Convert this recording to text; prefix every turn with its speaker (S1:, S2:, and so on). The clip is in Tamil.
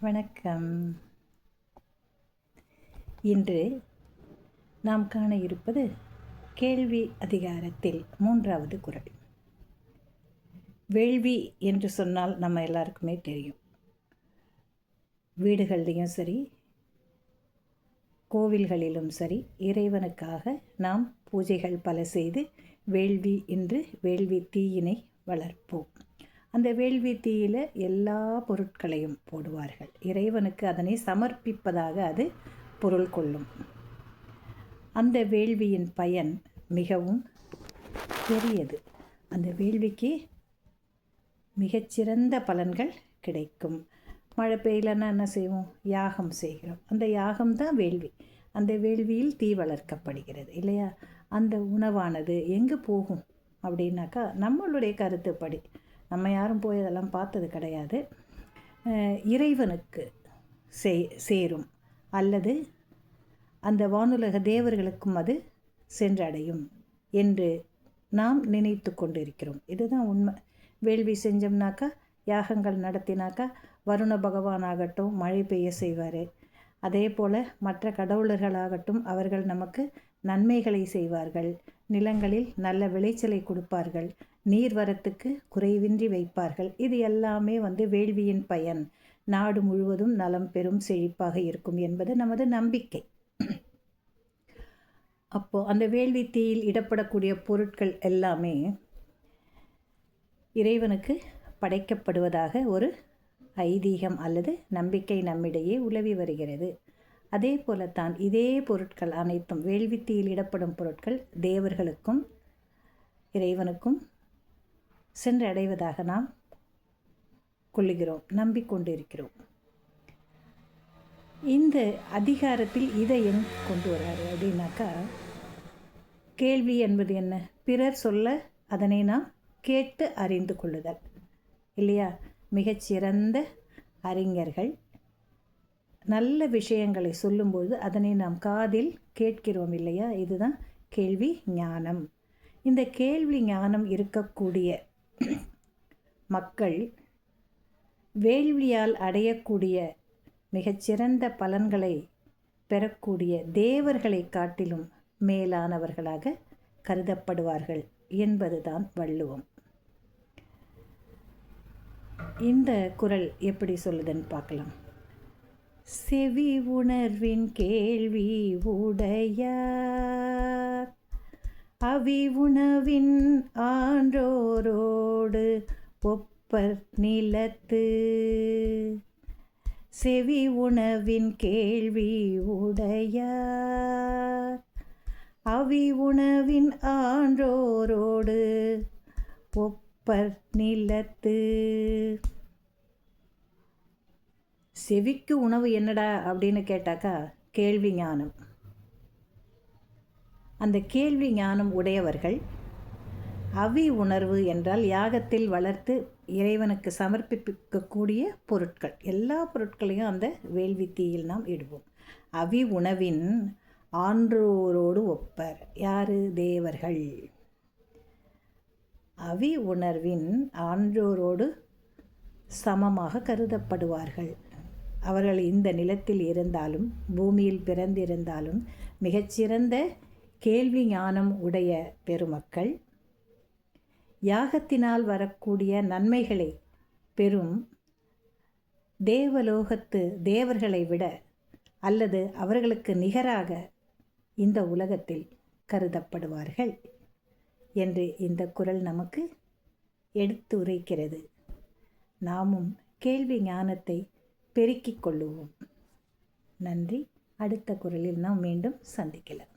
S1: வணக்கம். இன்று நாம் காண இருப்பது கேள்வி அதிகாரத்தில் 3வது குறள். வேள்வி என்று சொன்னால் நம்ம எல்லாருக்குமே தெரியும். வீடுகள்லையும் சரி, கோவில்களிலும் சரி, இறைவனுக்காக நாம் பூஜைகள் பல செய்து வேள்வி என்று வேள்வி தீயினை வளர்ப்போம். அந்த வேள்வி தீயில எல்லா பொருட்களையும் போடுவார்கள். இறைவனுக்கு அதனை சமர்ப்பிப்பதாக அது பொருள் கொள்ளும். அந்த வேள்வியின் பயன் மிகவும் பெரியது. அந்த வேள்விக்கு மிகச்சிறந்த பலன்கள் கிடைக்கும். மழை பெய்யலன்னா என்ன செய்வோம்? யாகம் செய்கிறோம். அந்த யாகம்தான் வேள்வி. அந்த வேள்வியில் தீ வளர்க்கப்படுகிறது இல்லையா? அந்த உணவானது எங்கே போகும் அப்படின்னாக்கா, நம்மளுடைய கருத்துப்படி, நம்ம யாரும் போய் அதெல்லாம் பார்த்தது கிடையாது, இறைவனுக்கு சேரும் அல்லது அந்த வானுலக தேவர்களுக்கும் அது சென்றடையும் என்று நாம் நினைத்து கொண்டிருக்கிறோம். இதுதான் உண்மை. வேள்வி செஞ்சோம்னாக்கா, யாகங்கள் நடத்தினாக்கா வருண பகவானாகட்டும் மழை பெய்ய செய்வார். அதே போல் மற்ற கடவுளர்களாகட்டும் அவர்கள் நமக்கு நன்மைகளை செய்வார்கள். நிலங்களில் நல்ல விளைச்சலை கொடுப்பார்கள். நீர்வரத்துக்கு குறைவின்றி வைப்பார்கள். இது எல்லாமே வேள்வியின் பயன். நாடு முழுவதும் நலம் பெரும் செழிப்பாக இருக்கும் என்பது நமது நம்பிக்கை. அப்போது அந்த வேள்வி தீயில் இடப்படக்கூடிய பொருட்கள் எல்லாமே இறைவனுக்கு படைக்கப்படுவதாக ஒரு ஐதீகம் அல்லது நம்பிக்கை நம்மிடையே உலவி வருகிறது. அதே போலத்தான் இதே பொருட்கள் அனைத்தும், வேள்வி தீயில் இடப்படும் பொருட்கள் தேவர்களுக்கும் இறைவனுக்கும் சென்று அடைவதாக நாம் கொள்ளுகிறோம், நம்பிக்கொண்டிருக்கிறோம். இந்த அதிகாரத்தில் இதை கொண்டு வர்றாரு அப்படின்னாக்கா, கேள்வி என்பது என்ன? பிறர் சொல்ல அதனை நாம் கேட்டு அறிந்து கொள்ளுதல் இல்லையா? மிகச்சிறந்த அறிஞர்கள் நல்ல விஷயங்களை சொல்லும்போது அதனை நாம் காதில் கேட்கிறோம் இல்லையா? இதுதான் கேள்வி ஞானம். இந்த கேள்வி ஞானம் இருக்கக்கூடிய மக்கள் வேள்வியால் அடையக்கூடிய மிகச்சிறந்த பலன்களை பெறக்கூடிய தேவர்களை காட்டிலும் மேலானவர்களாக கருதப்படுவார்கள் என்பதுதான் வள்ளுவம். இந்த குறள் எப்படி சொல்லுதுன்னு பார்க்கலாம். செவி உணர்வின் கேள்வி உடையார் அவி உணவின் ஆன்றோரோடு ஒப்பர் நிலத்து. செவி உணவின் கேள்வி உடையார் அவி உணவின் ஆன்றோரோடு ஒப்பர் நிலத்து. செவிக்கு உணவு என்னடா அப்படின்னு கேட்டாக்கா, கேள்வி ஞானம். அந்த கேள்வி ஞானம் உடையவர்கள் அவி உணர்வு என்றால் யாகத்தில் வளர்த்து இறைவனுக்கு சமர்ப்பிக்கக்கூடிய பொருட்கள், எல்லா பொருட்களையும் அந்த வேள்வி தீயில் நாம் இடுவோம். அவி உணவின் ஆன்றோரோடு ஒப்பர். யாரு? தேவர்கள். அவி உணர்வின் ஆன்றோரோடு சமமாக கருதப்படுவார்கள். அவர்கள் இந்த நிலத்தில் இருந்தாலும் பூமியில் பிறந்திருந்தாலும் மிகச்சிறந்த கேள்வி ஞானம் உடைய பெருமக்கள் யாகத்தினால் வரக்கூடிய நன்மைகளை பெறும் தேவலோகத்து தேவர்களை விட அல்லது அவர்களுக்கு நிகராக இந்த உலகத்தில் கருதப்படுவார்கள் என்று இந்த குறள் நமக்கு எடுத்து உரைக்கிறது. நாமும் கேள்வி ஞானத்தை பெருக்கிக் கொள்ளுவோம். நன்றி. அடுத்த குறளில் நாம் மீண்டும் சந்திக்கலாம்.